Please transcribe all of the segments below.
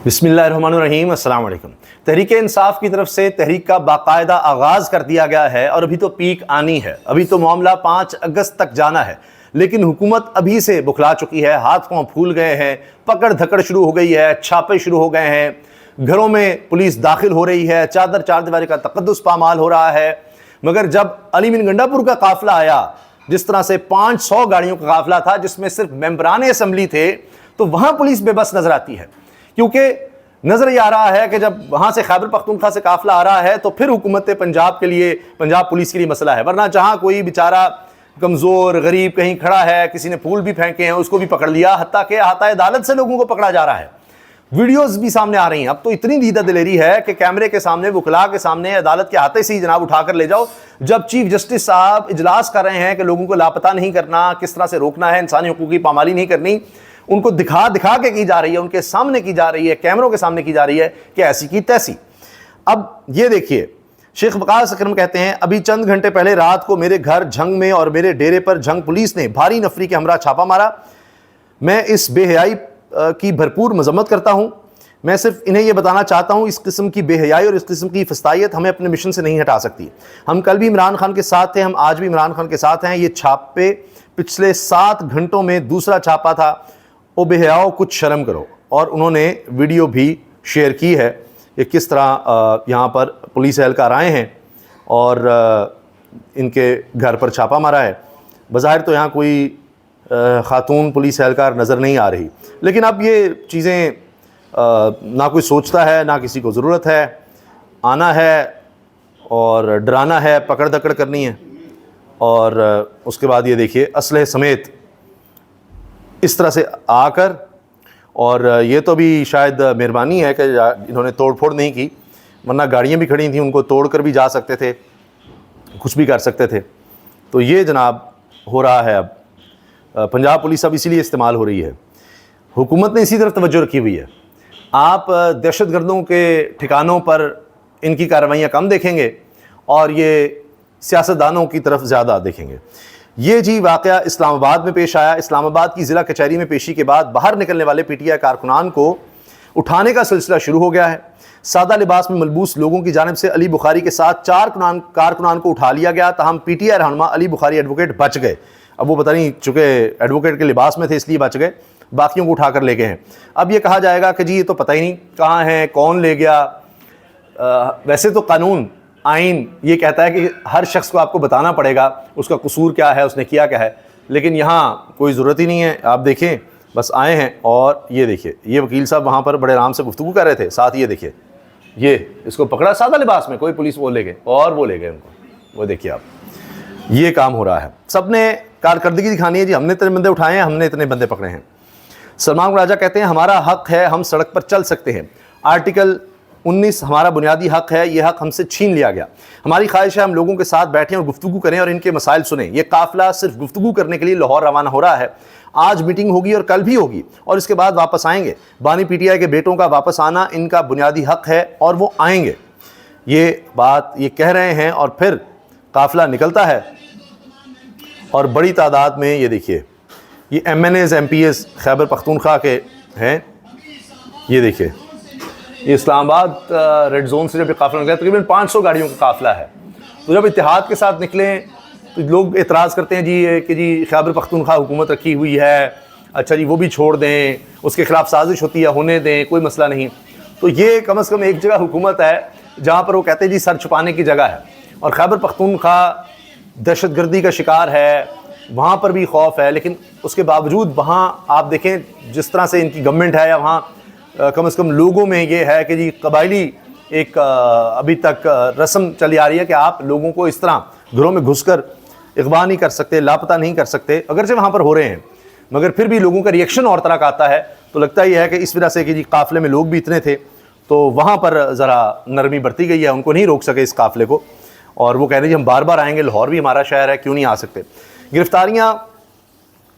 बिस्मिल्लाहिर्रहमानिर्रहीम, अस्सलाम वालेकुम। तहरीक इंसाफ की तरफ से तहरीक का बाकायदा आगाज़ कर दिया गया है और अभी तो पीक आनी है। अभी तो मामला 5 अगस्त तक जाना है, लेकिन हुकूमत अभी से बुखला चुकी है। हाथ पांव फूल गए हैं, पकड़ धकड़ शुरू हो गई है, छापे शुरू हो गए हैं, घरों में पुलिस दाखिल हो रही है, चादर चारदीवारी का तकद्दुस पामाल हो रहा है। मगर जब अली मीन गंडापुर का काफिला आया, जिस तरह से 500 गाड़ियों का काफिला था जिसमें सिर्फ मेंबरान असम्बली थे, तो वहां पुलिस बेबस नजर आती है, क्योंकि नजर ये आ रहा है कि जब वहां से खैबर पख्तूनख्वा से काफिला आ रहा है तो फिर हुकूमत पंजाब के लिए, पंजाब पुलिस के लिए मसला है। वरना जहां कोई बेचारा कमजोर गरीब कहीं खड़ा है, किसी ने फूल भी फेंके हैं, उसको भी पकड़ लिया, हत्ता के हाथा अदालत से लोगों को पकड़ा जा रहा है। वीडियोस भी सामने आ रही हैं। अब तो इतनी दीदा दिलेरी है कि कैमरे के सामने, वकला के सामने, अदालत के हाथे से ही जनाब उठाकर ले जाओ। जब चीफ जस्टिस साहब इजलास कर रहे हैं कि लोगों को लापता नहीं करना, किस तरह से रोकना है, इंसानी हुकूक की पामाली नहीं करनी, उनको दिखा दिखा के की जा रही है, उनके सामने की जा रही है, कैमरों के सामने की जा रही है कि ऐसी की तैसी। अब ये देखिए, शेख वकास अकरम कहते हैं, अभी चंद घंटे पहले रात को मेरे घर झंग में और मेरे डेरे पर झंग पुलिस ने भारी नफरी के हमरा छापा मारा। मैं इस बेहयाई की भरपूर मजम्मत करता हूं। मैं सिर्फ इन्हें यह बताना चाहता हूं, इस किस्म की बेहयाई और इस किस्म की फस्तायत हमें अपने मिशन से नहीं हटा सकती। हम कल भी इमरान खान के साथ थे, हम आज भी इमरान खान के साथ हैं। ये छापे पिछले 7 घंटों में दूसरा छापा था। ओ बेहयाओ, कुछ शर्म करो। और उन्होंने वीडियो भी शेयर की है कि किस तरह यहाँ पर पुलिस एहलकार आए हैं और इनके घर पर छापा मारा है। बज़ाहिर तो यहाँ कोई खातून पुलिस एहलकार नज़र नहीं आ रही, लेकिन अब ये चीज़ें ना कोई सोचता है, ना किसी को ज़रूरत है। आना है और डराना है, पकड़ दकड़ करनी है, और उसके बाद ये देखिए असलहे समेत इस तरह से आकर, और ये तो भी शायद मेहरबानी है कि इन्होंने तोड़ फोड़ नहीं की, वरना गाड़ियाँ भी खड़ी थी, उनको तोड़ कर भी जा सकते थे, कुछ भी कर सकते थे। तो ये जनाब हो रहा है। अब पंजाब पुलिस अब इसीलिए इस्तेमाल हो रही है। हुकूमत ने इसी तरफ तवज्जो रखी हुई है। आप दहशतगर्दों के ठिकानों पर इनकी कार्रवाइयाँ कम देखेंगे और ये सियासतदानों की तरफ ज़्यादा देखेंगे। ये जी वाक़या इस्लामाबाद में पेश आया। इस्लामाबाद की ज़िला कचहरी में पेशी के बाद बाहर निकलने वाले पीटीआई कारकुनान को उठाने का सिलसिला शुरू हो गया है। सादा लिबास में मलबूस लोगों की जानिब से अली बुखारी के साथ 4 कारकुनान को उठा लिया गया। तहम पीटीआई रहनुमा अली बुखारी एडवोकेट बच गए। अब वो पता नहीं, चूँकि एडवोकेट के लिबास में थे इसलिए बच गए, बाकियों को उठाकर ले गए हैं। अब ये कहा जाएगा कि जी ये तो पता ही नहीं कहाँ हैं, कौन ले गया। वैसे तो कानून, आइन ये कहता है कि हर शख्स को आपको बताना पड़ेगा उसका कसूर क्या है, उसने किया क्या है, लेकिन यहाँ कोई ज़रूरत ही नहीं है। आप देखें, बस आए हैं और ये देखिए, ये वकील साहब वहाँ पर बड़े आराम से गुफ्तगू कर रहे थे, साथ ये देखिए, ये इसको पकड़ा सादा लिबास में, कोई पुलिस वो ले गए और वो ले गए उनको। वो देखिए आप, ये काम हो रहा है। सब ने कारकर्दगी दिखानी है जी, हमने इतने बंदे उठाए हैं, हमने इतने बंदे पकड़े हैं। सलमान राजा कहते हैं, हमारा हक है, हम सड़क पर चल सकते हैं। आर्टिकल 19 हमारा बुनियादी हक है, यह हक हमसे छीन लिया गया। हमारी ख्वाहिश है हम लोगों के साथ बैठें और गुफ्तगू करें और इनके मसाइल सुनें। यह काफिला सिर्फ गुफ्तगू करने के लिए लाहौर रवाना हो रहा है। आज मीटिंग होगी और कल भी होगी और इसके बाद वापस आएंगे। बानी पीटीआई के बेटों का वापस आना इनका बुनियादी हक है और वो आएंगे। ये बात ये कह रहे हैं और फिर काफिला निकलता है और बड़ी तादाद में, ये देखिए, ये MNAs MPs खैबर पख्तूनख्वा के हैं। ये देखिए, ये इस्लामाबाद रेड जोन से जब काफिला निकला, तकरीबन 500 गाड़ियों का काफिला है। तो जब इत्तेहाद के साथ निकलें तो लोग एतराज़ करते हैं जी कि जी खैबर पख्तूनख्वा हुकूमत रखी हुई है, अच्छा जी वो भी छोड़ दें, उसके खिलाफ साजिश होती है, होने दें, कोई मसला नहीं। तो ये कम से कम एक जगह हुकूमत है जहाँ पर वो कहते हैं जी सर छुपाने की जगह है। और खैबर पख्तूनख्वा दहशतगर्दी का शिकार है, वहाँ पर भी खौफ है, लेकिन उसके बावजूद वहाँ आप देखें जिस तरह से इनकी गवर्नमेंट है, या वहाँ कम से कम लोगों में ये है कि जी कबायली एक अभी तक रस्म चली आ रही है कि आप लोगों को इस तरह घरों में घुसकर अगवा नहीं कर सकते, लापता नहीं कर सकते, अगरचे वहाँ पर हो रहे हैं, मगर फिर भी लोगों का रिएक्शन और तरह का आता है। तो लगता ही है कि इस वजह से कि जी काफ़िले में लोग भी इतने थे तो वहाँ पर ज़रा नरमी बरती गई है, उनको नहीं रोक सके इस काफ़िले को। और वो कह रहे हैं हम बार बार आएंगे, लाहौर भी हमारा शहर है, क्यों नहीं आ सकते। गिरफ्तारियाँ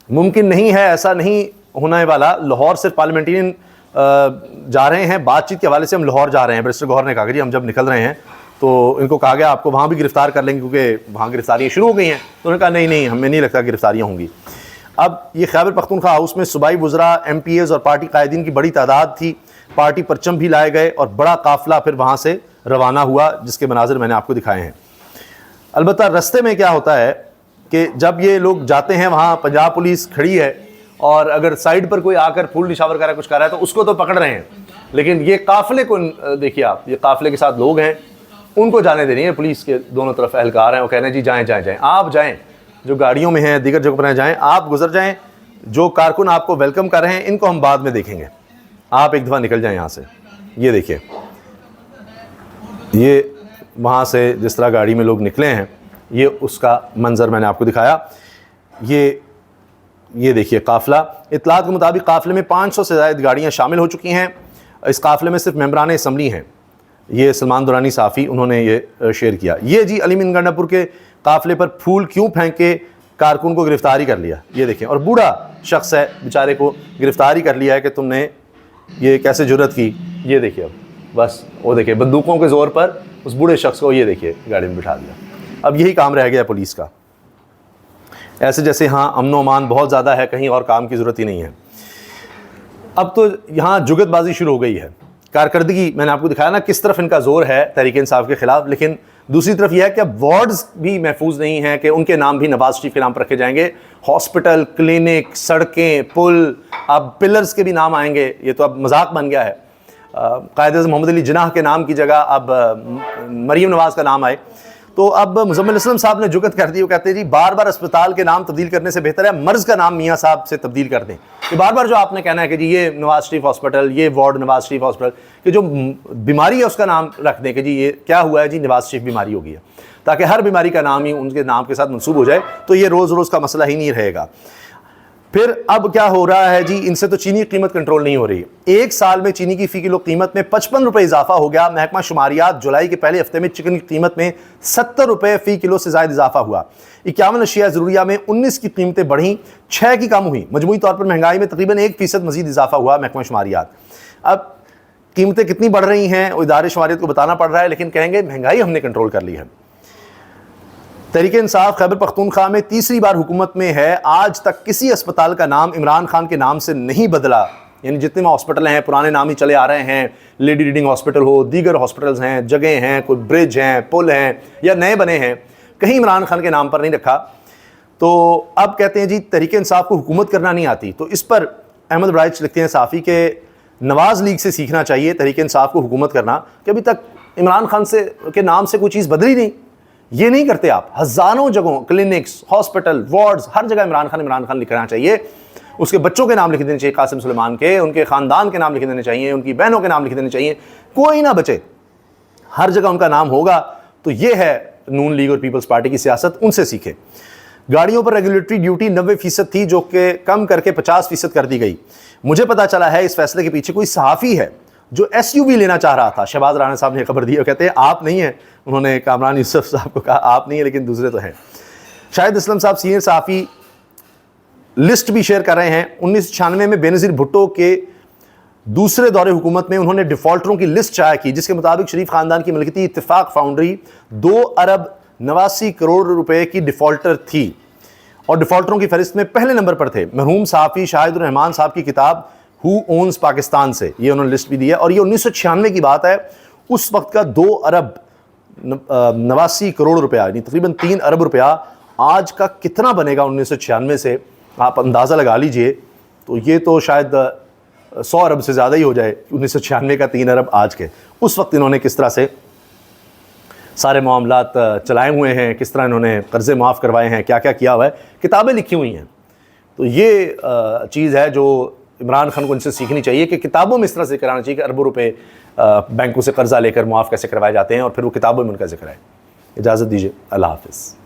मुमकिन नहीं है, ऐसा नहीं होने वाला। लाहौर सिर्फ पार्लियामेंटेरियन जा रहे हैं, बातचीत के हवाले से हम लाहौर जा रहे हैं। बैरिस्टर गौहर ने कहा कि जी हम जब निकल रहे हैं तो इनको कहा गया आपको वहाँ भी गिरफ्तार कर लेंगे क्योंकि वहाँ गिरफ्तारियाँ शुरू हो गई हैं। तो उन्होंने कहा नहीं, हमें नहीं लगता गिरफ्तारियाँ होंगी। अब ये खैबर पख्तूनख्वा हाउस में सूबाई वुज़रा, MPAs और पार्टी कायदीन की बड़ी तादाद थी। पार्टी परचम भी लाए गए और बड़ा काफिला फिर वहाँ से रवाना हुआ, जिसके मनाजिर मैंने आपको दिखाए हैं। अलबत्ता रस्ते में क्या होता है कि जब ये लोग जाते हैं वहाँ पंजाब पुलिस खड़ी है और अगर साइड पर कोई आकर फूल निशावर कर रहा है, कुछ कर रहा है, तो उसको तो पकड़ रहे हैं, लेकिन ये काफिले को देखिए आप, ये काफिले के साथ लोग हैं, उनको जाने दे रही है पुलिस के दोनों तरफ एहलकार हैं। वो कह रहे हैं जी जाएँ जाएँ जाएँ, आप जाएँ, जो गाड़ियों में हैं दीगर जगह पर जाएँ, आप गुजर जाएँ, जो कारकुन आपको वेलकम कर रहे हैं इनको हम बाद में देखेंगे, आप एक दफ़ा निकल जाएँ यहाँ से। ये देखिए, ये वहाँ से जिस तरह गाड़ी में लोग निकले हैं, ये उसका मंजर मैंने आपको दिखाया। ये देखिए काफ़िला, इत्तलात के मुताबिक काफ़िले में 500 से ज़ायद गाड़ियाँ शामिल हो चुकी हैं। इस काफ़िले में सिर्फ मेंबरान असम्बली हैं। ये सलमान दुरानी साफ़ी उन्होंने ये शेयर किया। ये जी अली मीन गंडापुर के काफ़िले पर फूल क्यों फेंक के कारकुन को गिरफ्तारी कर लिया, ये देखें, और बूढ़ा शख्स है बेचारे को गिरफ्तारी कर लिया है कि तुमने ये कैसे जुर्रत की। ये देखिए, अब बस वो देखिए बंदूकों के ज़ोर पर उस बूढ़े शख्स को ये देखिए गाड़ी में बिठा दिया। अब यही काम रह गया पुलिस का, ऐसे जैसे हाँ अमन अमान बहुत ज़्यादा है, कहीं और काम की ज़रूरत ही नहीं है। अब तो यहाँ जुगतबाजी शुरू हो गई है। कारकर्दगी मैंने आपको दिखाया ना किस तरफ इनका जोर है तहरीक इंसाफ के खिलाफ, लेकिन दूसरी तरफ यह है कि अब वार्ड्स भी महफूज नहीं हैं कि उनके नाम भी नवाज शरीफ के नाम पर रखे जाएंगे। हॉस्पिटल, क्लिनिक, सड़कें, पुल, अब पिलर्स के भी नाम आएंगे। ये तो अब मजाक बन गया है। कायद-ए-आज़म मोहम्मद अली जिन्नाह के नाम की जगह अब मरीम नवाज़ का नाम आए। तो अब मुज़म्मिल असलम साहब ने जुगत कर दी, वो कहते हैं जी बार बार अस्पताल के नाम तब्दील करने से बेहतर है मर्ज़ का नाम मियाँ साहब से तब्दील कर दें। कि बार बार जो आपने कहना है कि जी ये नवाज शरीफ हॉस्पिटल, ये वार्ड नवाज शरीफ हॉस्पिटल, कि जो बीमारी है उसका नाम रख दें कि जी ये क्या हुआ है जी नवाज शरीफ बीमारी हो गई है, ताकि हर बीमारी का नाम ही उनके नाम के साथ मंसूब हो जाए, तो ये रोज़ रोज़ का मसला ही नहीं रहेगा। फिर अब क्या हो रहा है जी, इनसे तो चीनी की कीमत कंट्रोल नहीं हो रही। एक साल में चीनी की फ़ी किलो कीमत में 55 रुपये इजाफा हो गया। महकमा शुमारियात जुलाई के पहले हफ्ते में चिकन की कीमत में 70 रुपये फ़ी किलो से ज़ायद इजाफा हुआ। 51 अशिया ज़रूरिया में 19 की कीमतें बढ़ीं, 6 की कम हुई। मजमूई तौर पर महंगाई में तकरीबन 1% मजीद इजाफा हुआ। महकमा शुमारियात अब कीमतें कितनी बढ़ रही हैं वो इदारे शुमारियत को बताना पड़ रहा है, लेकिन कहेंगे महंगाई हमने कंट्रोल कर ली है। तहरीक इंसाफ खैबर पख्तूनख्वा में तीसरी बार हुकूमत में है। आज तक किसी अस्पताल का नाम इमरान खान के नाम से नहीं बदला, यानी जितने में हॉस्पिटल हैं पुराने नाम ही चले आ रहे हैं। लेडी रीडिंग हॉस्पिटल हो, दीगर हॉस्पिटल्स हैं, जगह हैं, कोई ब्रिज हैं, पुल हैं या नए बने हैं, कहीं इमरान खान के नाम पर नहीं रखा। तो अब कहते हैं जी तहरीक इंसाफ को हुकूमत करना नहीं आती। तो इस पर अहमद बराइच लिखते हैं साफ़ी के नवाज लीग से सीखना चाहिए तहरीक इंसाफ को हुकूमत करना, कि अभी तक इमरान खान से के नाम से कोई चीज़ बदली नहीं। ये नहीं करते आप। हज़ारों जगहों, क्लिनिक्स, हॉस्पिटल, वार्ड्स, हर जगह इमरान खान लिखना चाहिए। उसके बच्चों के नाम लिख देने चाहिए, कासिम सुलेमान के, उनके ख़ानदान के नाम लिख देने चाहिए, उनकी बहनों के नाम लिख देने चाहिए, कोई ना बचे, हर जगह उनका नाम होगा। तो ये है नून लीग और पीपल्स पार्टी की सियासत, उनसे सीखे। गाड़ियों पर रेगुलेटरी ड्यूटी 90% थी, जो कि कम करके 50% कर दी गई। मुझे पता चला है इस फैसले के पीछे कोई सहाफ़ी है जो SUV लेना चाह रहा था। शहबाज राणा साहब ने खबर दी और कहते हैं आप नहीं हैं, उन्होंने कामरान यूसुफ साहब को कहा आप नहीं है, लेकिन दूसरे तो हैं। शाहिद असलम साहब सीनियर सहाफ़ी लिस्ट भी शेयर कर रहे हैं। 1996 में बेनज़ीर भुट्टो के दूसरे दौरे हुकूमत में उन्होंने डिफ़ॉल्टरों की लिस्ट शाया की, जिसके मुताबिक शरीफ ख़ानदान की मलकियती इत्तेफाक फाउंड्री 2 अरब 89 करोड़ रुपए की डिफ़ॉल्टर थी और डिफ़ॉल्टरों की फहरिस्त में पहले नंबर पर थे मरहूम सहाफ़ी शाहिद रहमान साहब की किताब हु ओन्स पाकिस्तान से, ये उन्होंने लिस्ट भी दी है। और ये 1996 की बात है। उस वक्त का 2 अरब 89 करोड़ रुपया, यानी तकरीबन 3 अरब रुपया आज का कितना बनेगा 1996 से, आप अंदाज़ा लगा लीजिए। तो ये तो शायद 100 अरब से ज़्यादा ही हो जाए। 1996 का 3 अरब आज के, उस वक्त इन्होंने किस तरह से सारे मामलात चलाए हुए हैं, किस तरह इन्होंने कर्ज़े माफ़ करवाए हैं, क्या क्या किया हुआ है, किताबें लिखी हुई हैं। तो ये चीज़ है जो इमरान खान को इनसे सीखनी चाहिए कि किताबों में इस तरह से कराना चाहिए कि अरबों रुपए बैंकों से कर्जा लेकर मुआफ़ कैसे करवाए जाते हैं और फिर वो किताबों में उनका जिक्र है। इजाज़त दीजिए, अल्लाह हाफ़िज़।